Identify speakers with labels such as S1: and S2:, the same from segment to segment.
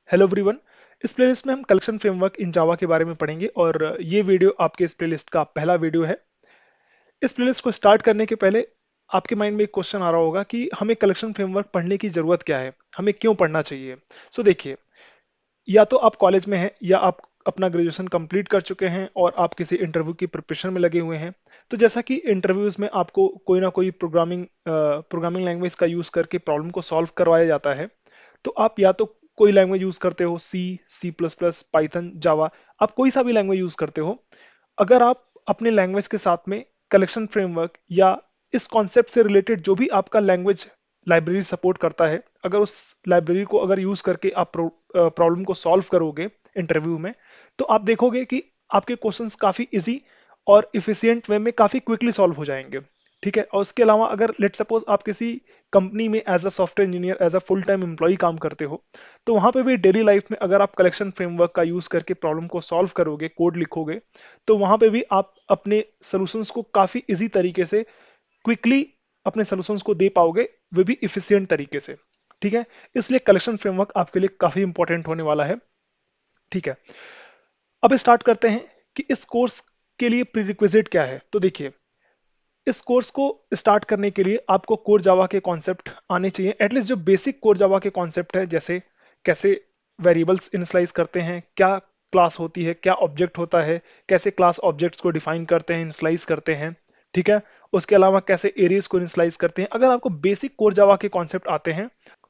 S1: Hello everyone. इस playlist में हम कलेक्शन फ्रेमवर्क इन जावा के बारे में पढ़ेंगे और ये वीडियो आपके इस प्लेलिस्ट का पहला वीडियो है। इस प्लेलिस्ट को स्टार्ट करने के पहले आपके माइंड में एक क्वेश्चन आ रहा होगा कि हमें कलेक्शन फ्रेमवर्क पढ़ने की ज़रूरत क्या है, हमें क्यों पढ़ना चाहिए। देखिए, या तो आप कॉलेज में हैं या आप अपना ग्रेजुएशन कंप्लीट कर चुके हैं और आप किसी इंटरव्यू की प्रिपरेशन में लगे हुए हैं। तो जैसा कि इंटरव्यूज में आपको कोई ना कोई प्रोग्रामिंग लैंग्वेज का यूज़ करके प्रॉब्लम को सॉल्व करवाया जाता है। तो आप या तो कोई लैंग्वेज यूज़ करते हो, सी प्लस प्लस, पाइथन, जावा, आप कोई सा भी लैंग्वेज यूज़ करते हो। अगर आप अपने लैंग्वेज के साथ में कलेक्शन फ्रेमवर्क या इस कॉन्सेप्ट से रिलेटेड जो भी आपका लैंग्वेज लाइब्रेरी सपोर्ट करता है, अगर उस लाइब्रेरी को अगर यूज़ करके आप प्रॉब्लम को सॉल्व करोगे इंटरव्यू में, तो आप देखोगे कि आपके क्वेश्चंस काफ़ी इजी और इफ़िशिएंट वे में काफ़ी क्विकली सॉल्व हो जाएंगे। ठीक है। और उसके अलावा अगर लेट सपोज आप किसी कंपनी में as a software engineer, as a full time employee काम करते हो, तो वहाँ पे भी डेली लाइफ में अगर आप कलेक्शन फ्रेमवर्क का यूज़ करके प्रॉब्लम को सॉल्व करोगे, कोड लिखोगे, तो वहाँ पे भी आप अपने सॉल्यूशंस को काफ़ी इजी तरीके से क्विकली अपने सॉल्यूशंस को दे पाओगे, वे भी इफिशियंट तरीके से। ठीक है। इसलिए कलेक्शन फ्रेमवर्क आपके लिए काफ़ी इंपॉर्टेंट होने वाला है। ठीक है। अब स्टार्ट करते हैं कि इस कोर्स के लिए प्रीरिक्विजिट क्या है। तो देखिए, इस कोर्स को स्टार्ट करने के लिए आपको कोर जावा के कॉन्सेप्ट आने चाहिए, एटलीस्ट जो बेसिक कोर जावा के कॉन्सेप्ट है, जैसे कैसे वेरिएबल्स इनिशियलाइज करते हैं, क्या क्लास होती है, क्या ऑब्जेक्ट होता है, कैसे क्लास ऑब्जेक्ट्स को डिफाइन करते हैं, इनिशियलाइज करते हैं। ठीक है। उसके अलावा कैसे एरेज को इनिशियलाइज करते हैं। अगर आपको बेसिक कोर जावा के कॉन्सेप्ट आते हैं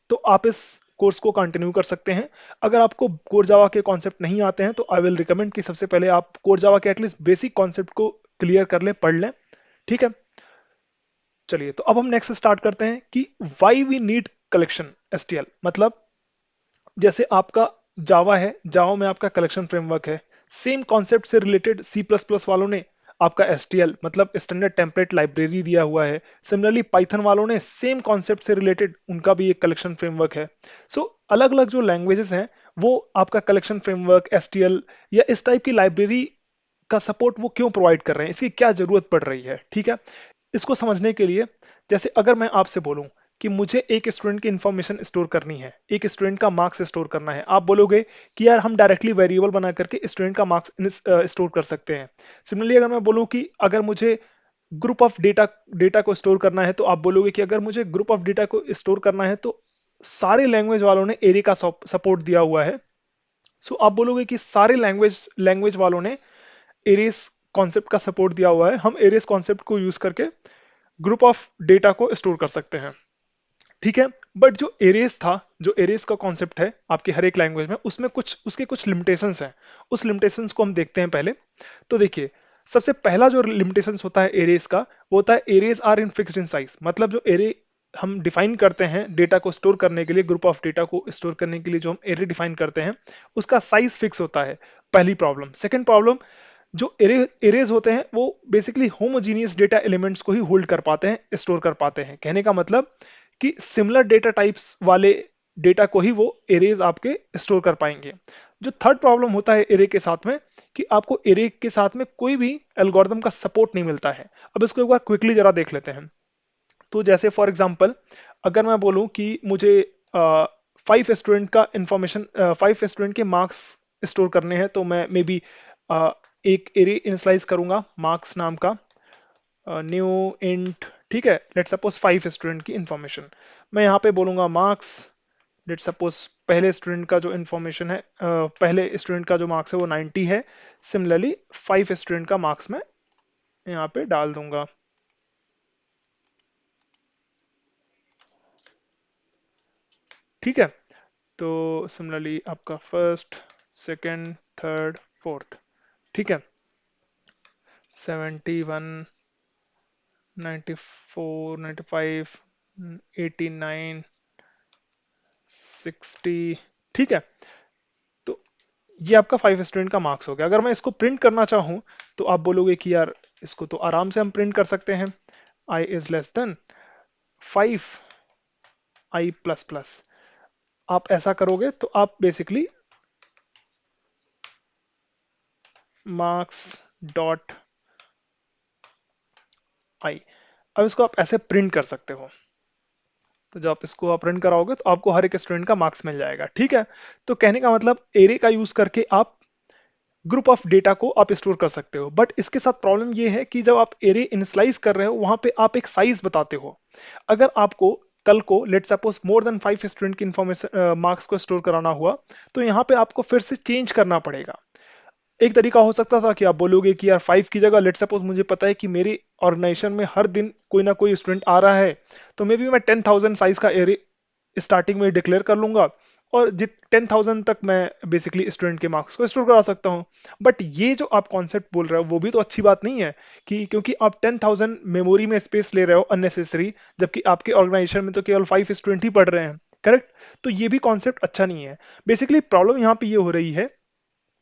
S1: तो आप इस कोर्स को कंटिन्यू कर सकते हैं। अगर आपको कोर जावा के कॉन्सेप्ट नहीं आते हैं तो आई विल रिकमेंड कि सबसे पहले आप कोर जावा के एटलीस्ट बेसिक कॉन्सेप्ट को क्लियर कर लें, पढ़ लें। ठीक है। चलिए, तो अब हम नेक्स्ट स्टार्ट करते हैं कि why we need collection STL. मतलब जैसे आपका जावा है, जावा में आपका कलेक्शन फ्रेमवर्क है, सेम कॉन्सेप्ट से रिलेटेड सी प्लस प्लस वालों ने आपका एसटीएल मतलब स्टैंडर्ड टेम्पलेट लाइब्रेरी दिया हुआ है। सिमिलरली पाइथन वालों ने सेम कॉन्सेप्ट से रिलेटेड उनका भी एक कलेक्शन फ्रेमवर्क है। अलग अलग जो लैंग्वेजेस हैं वो आपका कलेक्शन फ्रेमवर्क, एसटीएल या इस टाइप की लाइब्रेरी का सपोर्ट वो क्यों प्रोवाइड कर रहे हैं, इसकी क्या जरूरत पड़ रही है। ठीक है। इसको समझने के लिए, जैसे अगर मैं आपसे बोलूं कि मुझे एक स्टूडेंट की इंफॉर्मेशन स्टोर करनी है, एक स्टूडेंट का मार्क्स स्टोर करना है, आप बोलोगे कि यार हम डायरेक्टली वेरिएबल बना करके स्टूडेंट का मार्क्स स्टोर कर सकते हैं। सिमिलरली अगर मैं बोलूं कि अगर मुझे ग्रुप ऑफ डेटा डेटा को स्टोर करना है, तो आप बोलोगे कि अगर मुझे ग्रुप ऑफ डेटा को स्टोर करना है तो सारे लैंग्वेज वालों ने एरे का सपोर्ट दिया हुआ है। आप बोलोगे कि सारे लैंग्वेज लैंग्वेज वालों ने एरेस कॉन्सेप्ट का सपोर्ट दिया हुआ है, हम एरेस कॉन्सेप्ट को यूज करके ग्रुप ऑफ डेटा को स्टोर कर सकते हैं। ठीक है। बट जो एरेस था, जो एरेस का कॉन्सेप्ट है आपकी हर एक लैंग्वेज में, उसमें कुछ उसके कुछ लिमिटेशंस हैं। उस लिमिटेशंस को हम देखते हैं पहले। तो देखिए, सबसे पहला जो लिमिटेशंस होता है एरेस का, वो होता है arrays are in fixed in size. मतलब जो एरे हम डिफाइन करते हैं डेटा को स्टोर करने के लिए, ग्रुप ऑफ डेटा को स्टोर करने के लिए जो हम एरे डिफाइन करते हैं, उसका साइज फिक्स होता है। पहली प्रॉब्लम। सेकंड प्रॉब्लम, जो एरेज होते हैं वो बेसिकली होमोजीनियस डेटा एलिमेंट्स को ही होल्ड कर पाते हैं, स्टोर कर पाते हैं। कहने का मतलब कि सिमिलर डेटा टाइप्स वाले डेटा को ही वो एरेज आपके स्टोर कर पाएंगे। जो थर्ड प्रॉब्लम होता है एरे के साथ में, कि आपको एरे के साथ में कोई भी एल्गोरिदम का सपोर्ट नहीं मिलता है। अब इसको एक बार क्विकली जरा देख लेते हैं। तो जैसे फॉर एग्जांपल, अगर मैं बोलूं कि मुझे 5 स्टूडेंट का इंफॉर्मेशन, 5 स्टूडेंट के मार्क्स स्टोर करने हैं, तो मैं मे बी एक एरे इनिशियलाइज करूंगा मार्क्स नाम का, न्यू इंट। ठीक है। लेट सपोज 5 स्टूडेंट की इंफॉर्मेशन, मैं यहाँ पे बोलूंगा मार्क्स। लेट सपोज पहले स्टूडेंट का जो इंफॉर्मेशन है, पहले स्टूडेंट का जो मार्क्स है वो 90 है। सिमिलरली 5 स्टूडेंट का मार्क्स मैं यहाँ पे डाल दूंगा। ठीक है। तो सिमिलरली आपका फर्स्ट, सेकंड, थर्ड, फोर्थ। ठीक है। 71, 94, 95, 89, 60। ठीक है। तो ये आपका 5 स्टूडेंट का मार्क्स हो गया। अगर मैं इसको प्रिंट करना चाहूँ तो आप बोलोगे कि यार इसको तो आराम से हम प्रिंट कर सकते हैं, I is less than 5 i++। आप ऐसा करोगे तो आप बेसिकली मार्क्स डॉट आई, अब इसको आप ऐसे प्रिंट कर सकते हो। तो जब आप इसको आप रन कराओगे तो आपको हर एक स्टूडेंट का मार्क्स मिल जाएगा, ठीक है। तो कहने का मतलब एरे का यूज करके आप ग्रुप ऑफ डेटा को आप स्टोर कर सकते हो, बट इसके साथ प्रॉब्लम ये है कि जब आप एरे इनिशियलाइज कर रहे हो वहां पे आप एक साइज बताते हो। अगर आपको कल को let suppose more than 5 student की इंफॉर्मेशन मार्क्स को स्टोर कराना हुआ, तो यहाँ पे आपको फिर से चेंज करना पड़ेगा। एक तरीका हो सकता था कि आप बोलोगे कि यार 5 की जगह लेट सपोज मुझे पता है कि मेरी ऑर्गेनाइजेशन में हर दिन कोई ना कोई स्टूडेंट आ रहा है, तो मे बी मैं 10,000 साइज का एरे स्टार्टिंग में डिक्लेयर कर लूंगा, और जित 10,000 तक मैं बेसिकली स्टूडेंट के मार्क्स को स्टोर करा सकता हूँ। बट ये जो आप कॉन्सेप्ट बोल रहे हो वो भी तो अच्छी बात नहीं है, कि क्योंकि आप 10,000 मेमोरी में स्पेस ले रहे हो अननेसेसरी, जबकि आपके ऑर्गेनाइजेशन में तो केवल 5 स्टूडेंट ही पढ़ रहे हैं, करेक्ट। तो ये भी कॉन्सेप्ट अच्छा नहीं है। बेसिकली प्रॉब्लम यहाँ पे ये हो रही है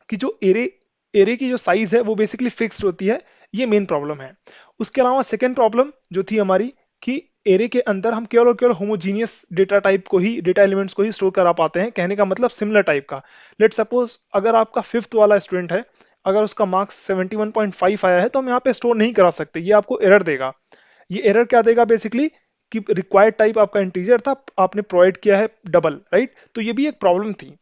S1: कि जो एरे एरे की जो साइज है वो बेसिकली फिक्स्ड होती है, ये मेन प्रॉब्लम है। उसके अलावा सेकेंड प्रॉब्लम जो थी हमारी, कि एरे के अंदर हम केवल और केवल होमोजीनियस डेटा टाइप को ही, डेटा एलिमेंट्स को ही स्टोर करा पाते हैं। कहने का मतलब सिमिलर टाइप का। लेट सपोज अगर आपका फिफ्थ वाला स्टूडेंट है, अगर उसका मार्क्स 71.5 आया है, तो हम यहाँ पे स्टोर नहीं करा सकते, ये आपको एरर देगा। ये एरर क्या देगा बेसिकली, कि रिक्वायर्ड टाइप आपका इंटीजर था, आपने प्रोवाइड किया है डबल, राइट। तो ये भी एक प्रॉब्लम थी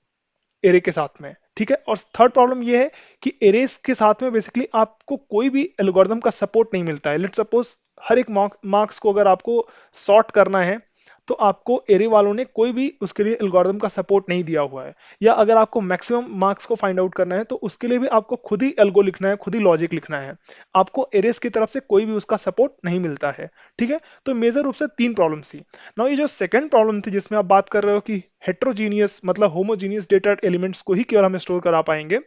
S1: एरे के साथ में, ठीक है। और थर्ड प्रॉब्लम ये है कि एरेस के साथ में बेसिकली आपको कोई भी एल्गोरिदम का सपोर्ट नहीं मिलता है। लेट्स सपोज हर एक मार्क्स को अगर आपको सॉर्ट करना है, तो आपको एरे वालों ने कोई भी उसके लिए एल्गोरिदम का सपोर्ट नहीं दिया हुआ है। या अगर आपको मैक्सिमम मार्क्स को फाइंड आउट करना है, तो उसके लिए भी आपको खुद ही एल्गो लिखना है, खुद ही लॉजिक लिखना है। आपको एरेस की तरफ से कोई भी उसका सपोर्ट नहीं मिलता है, ठीक है। तो मेजर रूप से तीन प्रॉब्लम्स थी। नाउ ये जो सेकंड प्रॉब्लम थी जिसमें आप बात कर रहे हो कि हेट्रोजीनियस मतलब होमोजीनियस डेटा एलिमेंट्स को ही केवल हम स्टोर करा पाएंगे,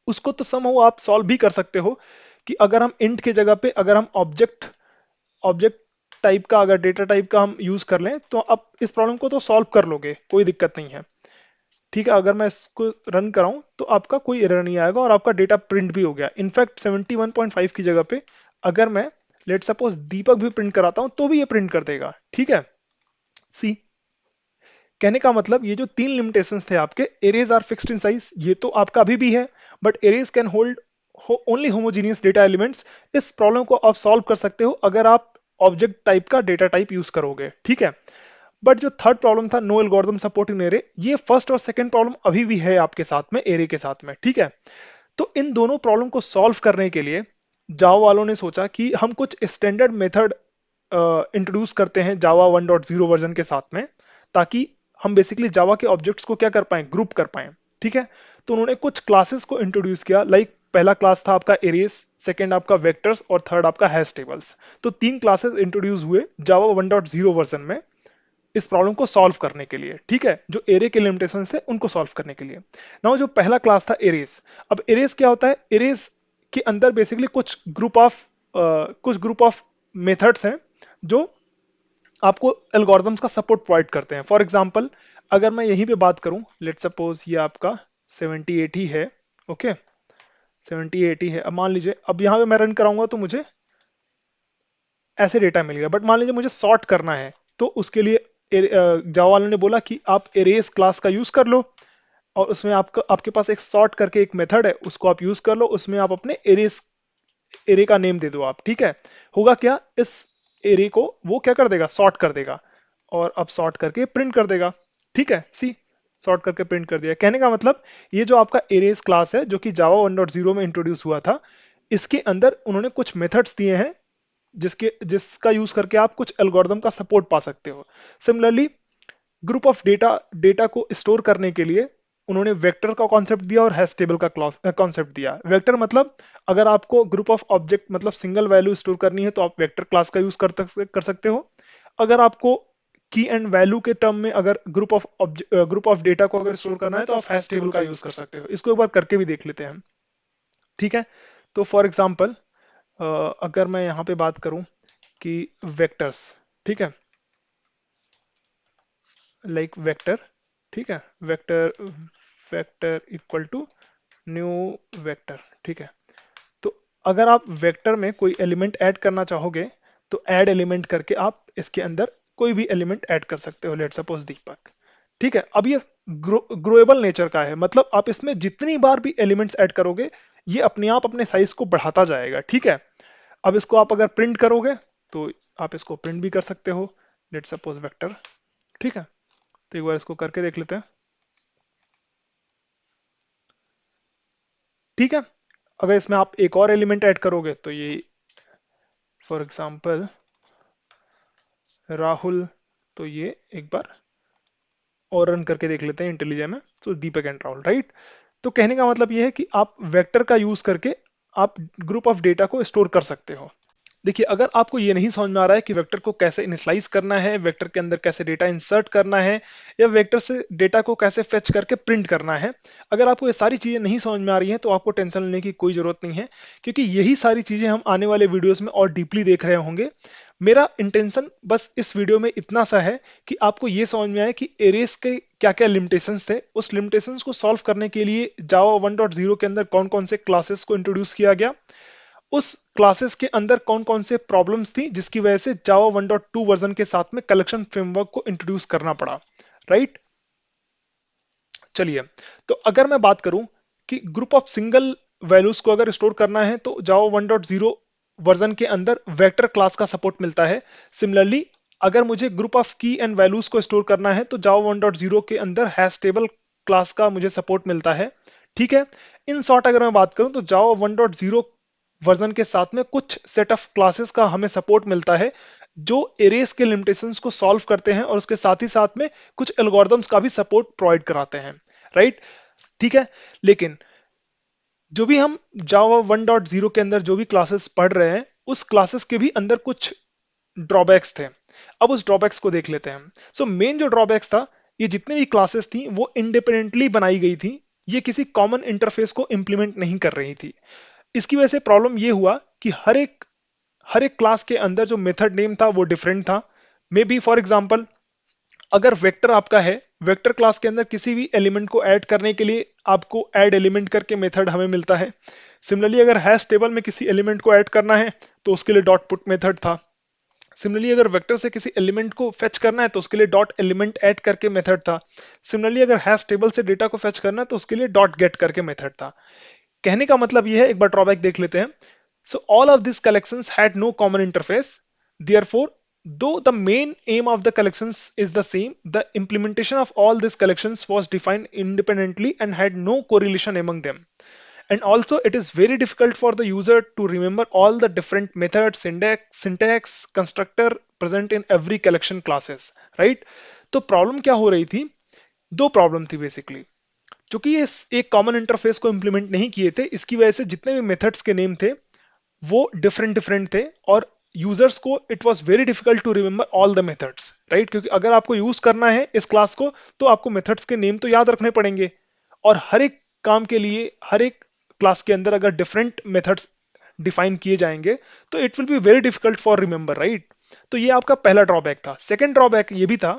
S1: उसको तो समहाउ आप सॉल्व भी कर सकते हो, कि अगर हम इंट के जगह पे अगर हम ऑब्जेक्ट ऑब्जेक्ट टाइप का अगर डेटा टाइप का हम यूज कर लें, तो आप इस प्रॉब्लम को तो सॉल्व कर लोगे, कोई दिक्कत नहीं है, ठीक है। अगर मैं इसको रन कराऊं तो आपका कोई एरर नहीं आएगा और आपका डेटा प्रिंट भी हो गया। इनफैक्ट 71.5 की जगह पे अगर मैं लेट सपोज दीपक भी प्रिंट कराता हूं तो भी ये प्रिंट कर देगा, ठीक है। सी, कहने का मतलब ये जो तीन लिमिटेशंस थे आपके, arrays are fixed in size, ये तो आपका अभी भी है, but arrays can hold only homogeneous data elements. इस प्रॉब्लम को आप सॉल्व कर सकते हो अगर आप ऑब्जेक्ट टाइप का डेटा टाइप यूज करोगे, ठीक है। बट जो थर्ड प्रॉब्लम था, नो एल्गोरिथम सपोर्टिंग एरे, ये फर्स्ट और सेकंड प्रॉब्लम अभी भी है आपके साथ में एरे के साथ में, ठीक है। तो इन दोनों प्रॉब्लम को सॉल्व करने के लिए जावा वालों ने सोचा कि हम कुछ स्टैंडर्ड मेथड इंट्रोड्यूस करते हैं जावा 1.0 वर्जन के साथ में, ताकि हम बेसिकली जावा के ऑब्जेक्ट्स को क्या कर पाएं, ग्रुप कर पाएं, ठीक है। तो उन्होंने कुछ क्लासेस को इंट्रोड्यूस किया, लाइक पहला क्लास था आपका एरेस, सेकेंड आपका वेक्टर्स और थर्ड आपका हैश टेबल्स। तो तीन क्लासेस इंट्रोड्यूस हुए जावा 1.0 वर्जन में इस प्रॉब्लम को सॉल्व करने के लिए, ठीक है, जो एरे के लिमिटेशंस थे उनको सॉल्व करने के लिए। नाउ जो पहला क्लास था एरेस, अब एरेस क्या होता है, एरेस के अंदर बेसिकली कुछ ग्रुप ऑफ मेथड्स हैं जो आपको एल्गोरिथम्स का सपोर्ट प्रोवाइड करते हैं। फॉर एग्जांपल अगर मैं यहीं पे बात करूं, लेट सपोज ये आपका 78 ही है, ओके, 78 ही है। अब मान लीजिए अब यहाँ पे मैं रन कराऊंगा तो मुझे ऐसे डेटा मिल गया, बट मान लीजिए मुझे सॉर्ट करना है, तो उसके लिए जावा वालों ने बोला कि आप एरेस क्लास का यूज कर लो, और उसमें आपका आपके पास एक सॉर्ट करके एक मेथड है, उसको आप यूज कर लो, उसमें आप अपने एरेस एरे का नेम दे दो आप, ठीक है। होगा क्या, इस एरे को वो क्या कर देगा, सॉर्ट कर देगा, और अब सॉर्ट करके प्रिंट कर देगा, ठीक है। सी, सॉर्ट करके प्रिंट कर दिया। कहने का मतलब ये जो आपका एरेस क्लास है जो कि जावा 1.0 में इंट्रोड्यूस हुआ था, इसके अंदर उन्होंने कुछ मेथड्स दिए हैं जिसका यूज करके आप कुछ एल्गोरिदम का सपोर्ट पा सकते हो। सिमिलरली ग्रुप ऑफ डेटा को स्टोर करने के लिए उन्होंने वेक्टर का कॉन्सेप्ट दिया और हैश टेबल का कॉन्सेप्ट दिया। वेक्टर मतलब अगर आपको ग्रुप ऑफ ऑब्जेक्ट मतलब सिंगल वैल्यू स्टोर करनी है तो आप वेक्टर क्लास का यूज कर सकते हो। अगर आपको की एंड वैल्यू के टर्म में अगर ग्रुप ऑफ डेटा को अगर स्टोर करना है तो आप हैश टेबल का यूज कर सकते हो। इसको एक बार करके भी देख लेते हैं, ठीक है। तो फॉर एग्जांपल अगर मैं यहाँ पे बात करूँ कि वेक्टर्स, ठीक है, लाइक वेक्टर, ठीक है, vector vector equal to new vector, ठीक है। तो अगर आप वेक्टर में कोई एलिमेंट ऐड करना चाहोगे, तो ऐड एलिमेंट करके आप इसके अंदर कोई भी एलिमेंट ऐड कर सकते हो, लेट सपोज दीपक, ठीक है। अब ये ग्रोएबल नेचर का है, मतलब आप इसमें जितनी बार भी एलिमेंट्स ऐड करोगे ये अपने आप अपने साइज को बढ़ाता जाएगा, ठीक है। अब इसको आप अगर प्रिंट करोगे तो आप इसको प्रिंट भी कर सकते हो, लेट सपोज वेक्टर, ठीक है, तो एक बार इसको करके देख लेते हैं। ठीक है, अगर इसमें आप एक और एलिमेंट ऐड करोगे तो ये फॉर एग्जांपल राहुल, तो ये एक बार और रन करके देख लेते हैं इंटेलिजेंट में, तो दीपक एंड राहुल, राइट। तो कहने का मतलब ये है कि आप वेक्टर का यूज करके आप ग्रुप ऑफ डेटा को स्टोर कर सकते हो। देखिए, अगर आपको ये नहीं समझ में आ रहा है कि वेक्टर को कैसे इनिशियलाइज करना है, वेक्टर के अंदर कैसे डेटा इंसर्ट करना है, या वेक्टर से डेटा को कैसे फेच करके प्रिंट करना है, अगर आपको ये सारी चीजें नहीं समझ में आ रही हैं तो आपको टेंशन लेने की कोई जरूरत नहीं है, क्योंकि यही सारी चीजें हम आने वाले वीडियोस में और डीपली देख रहे होंगे। मेरा इंटेंशन बस इस वीडियो में इतना सा है कि आपको ये समझ में आए कि एरेस के क्या क्या लिमिटेशंस थे, उस लिमिटेशंस को सॉल्व करने के लिए जावा 1.0 के अंदर कौन कौन से क्लासेस को इंट्रोड्यूस किया गया, उस क्लासेस के अंदर कौन कौन से प्रॉब्लम्स थी जिसकी वजह से जावा 1.2 वर्जन के साथ में कलेक्शन फ्रेमवर्क को इंट्रोड्यूस करना पड़ा, राइट। चलिए, तो अगर मैं बात करूं कि ग्रुप ऑफ सिंगल वैल्यूज को अगर स्टोर करना है तो जावा 1.0 वर्जन के अंदर वेक्टर क्लास का सपोर्ट मिलता है। सिमिलरली अगर मुझे ग्रुप ऑफ की एंड वैल्यूज को स्टोर करना है तो जावा 1.0 के अंदर हैश टेबल क्लास का मुझे सपोर्ट मिलता है। ठीक है, इन शॉर्ट अगर मैं बात करूं तो जावा 1.0 वर्जन के साथ में कुछ सेट ऑफ क्लासेस का हमें सपोर्ट मिलता है जो एरेस के लिमिटेशंस को सॉल्व करते हैं और उसके साथ ही साथ में कुछ एल्गोरिदम्स का भी सपोर्ट प्रोवाइड कराते हैं, राइट। ठीक है, लेकिन जो भी हम जावा 1.0 के अंदर जो भी क्लासेस पढ़ रहे हैं उस क्लासेस के भी अंदर कुछ ड्रॉबैक्स थे। अब उस ड्रॉबैक्स को देख लेते हैं। सो मेन जो ड्रॉबैक्स था, ये जितनी भी क्लासेस थी वो इंडिपेंडेंटली बनाई गई थी, ये किसी कॉमन इंटरफेस को इंप्लीमेंट नहीं कर रही थी। इसकी वजह से प्रॉब्लम ये हुआ कि हर एक क्लास के अंदर जो मेथड नेम था वो डिफरेंट था। मे बी फॉर एग्जांपल अगर वेक्टर आपका है, वेक्टर क्लास के अंदर किसी भी एलिमेंट को ऐड करने के लिए आपको ऐड एलिमेंट करके मेथड हमें मिलता है। सिमिलरली अगर हैश टेबल में किसी एलिमेंट को ऐड करना है तो उसके लिए डॉट पुट मेथड था। सिमिलरली अगर वेक्टर से किसी एलिमेंट को फेच करना है तो उसके लिए डॉट एलिमेंट ऐड करके मेथड था। सिमिलरली अगर हैश टेबल से डेटा को फेच करना है तो उसके लिए डॉट गेट करके मेथड था। कहने का मतलब यह है, एक बार ड्रॉबैक देख लेते हैं। So all of this collections had no common interface, therefore though the main aim of the collections is the same, the implementation of all these collections was defined independently and had no correlation among them. And also it is very difficult for the user to remember all the different methods, syntax, constructor present in every collection classes, right? तो problem क्या हो रही थी, दो problem थी basically. चूंकि ये एक कॉमन इंटरफेस को इंप्लीमेंट नहीं किए थे, इसकी वजह से जितने भी मेथड्स के नेम थे वो डिफरेंट डिफरेंट थे और यूजर्स को it was very difficult to remember all the methods, right. क्योंकि अगर आपको यूज करना है इस क्लास को तो आपको मेथड्स के नेम तो याद रखने पड़ेंगे, और हर एक काम के लिए हर एक क्लास के अंदर अगर डिफरेंट मेथड्स डिफाइन किए जाएंगे तो it will be very difficult for remember, right. तो ये आपका पहला ड्रॉबैक था। सेकेंड ड्रॉबैक ये भी था,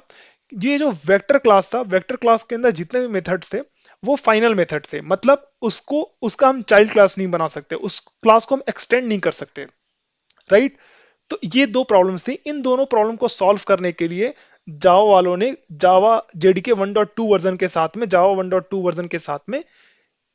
S1: ये जो वेक्टर क्लास था, वेक्टर क्लास के अंदर जितने भी मेथड्स थे वो फाइनल मेथड थे, मतलब उसको उसका हम चाइल्ड क्लास नहीं बना सकते, उस क्लास को हम एक्सटेंड नहीं कर सकते, राइट। तो ये दो प्रॉब्लम्स थी। इन दोनों प्रॉब्लम को सॉल्व करने के लिए जावा वालों ने जावा जेडीके 1.2 वर्जन के साथ में, जावा 1.2 वर्जन के साथ में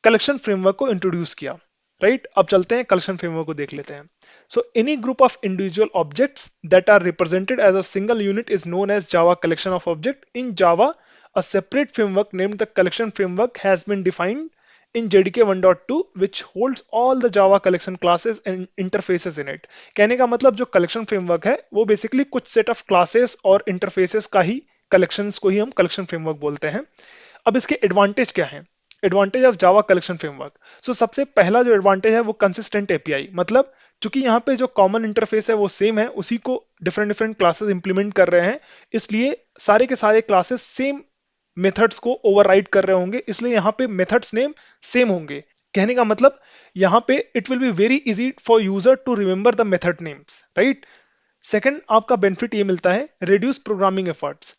S1: कलेक्शन फ्रेमवर्क को इंट्रोड्यूस किया, राइट। अब चलते हैं कलेक्शन फ्रेमवर्क को देख लेते हैं। So any group of individual objects that are represented as a single unit is known as Java collection of object. In Java a separate framework named the collection framework has been defined in JDK 1.2 which holds all the Java collection classes and interfaces in it। कहने का मतलब जो collection framework है वो basically कुछ set of classes और interfaces का ही collections को ही हम कलेक्शन फ्रेमवर्क बोलते हैं। अब इसके एडवांटेज क्या है, advantage of Java collection framework. So सबसे पहला जो एडवांटेज है वो कंसिस्टेंट एपीआई, मतलब चूंकि यहाँ पे जो कॉमन इंटरफेस है वो सेम है, उसी को डिफरेंट डिफरेंट क्लासेस इंप्लीमेंट कर रहे हैं, इसलिए सारे के सारे क्लासेस सेम मेथड्स को ओवरराइड कर रहे होंगे, इसलिए यहाँ पे मेथड्स नेम सेम होंगे। कहने का मतलब यहाँ पे it will be very easy for user to remember the method names, right. Second आपका बेनिफिट ये मिलता है, रिड्यूस प्रोग्रामिंग एफर्ट्स।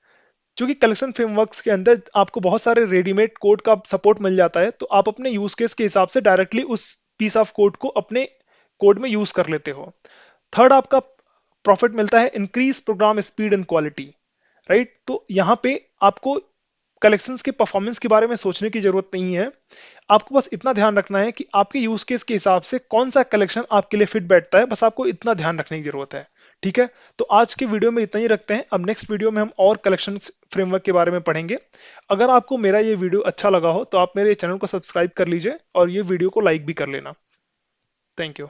S1: क्योंकि कलेक्शन फ्रेमवर्क्स के अंदर आपको बहुत सारे रेडीमेड कोड का सपोर्ट मिल जाता है, तो आप अपने यूज केस के हिसाब से डायरेक्टली उस पीस ऑफ कोड को अपने कोड में यूज कर लेते हो। थर्ड आपका प्रॉफिट मिलता है, increase program speed and quality, right. तो यहाँ पे आपको कलेक्शंस के परफॉर्मेंस के बारे में सोचने की जरूरत नहीं है, आपको बस इतना ध्यान रखना है कि आपके यूज केस के हिसाब से कौन सा कलेक्शन आपके लिए फिट बैठता है, बस आपको इतना ध्यान रखने की जरूरत है, ठीक है, तो आज के वीडियो में इतना ही रखते हैं। अब नेक्स्ट वीडियो में हम और कलेक्शन फ्रेमवर्क के बारे में पढ़ेंगे। अगर आपको मेरा ये वीडियो अच्छा लगा हो तो आप मेरे चैनल को सब्सक्राइब कर लीजिए और ये वीडियो को लाइक भी कर लेना। Thank you.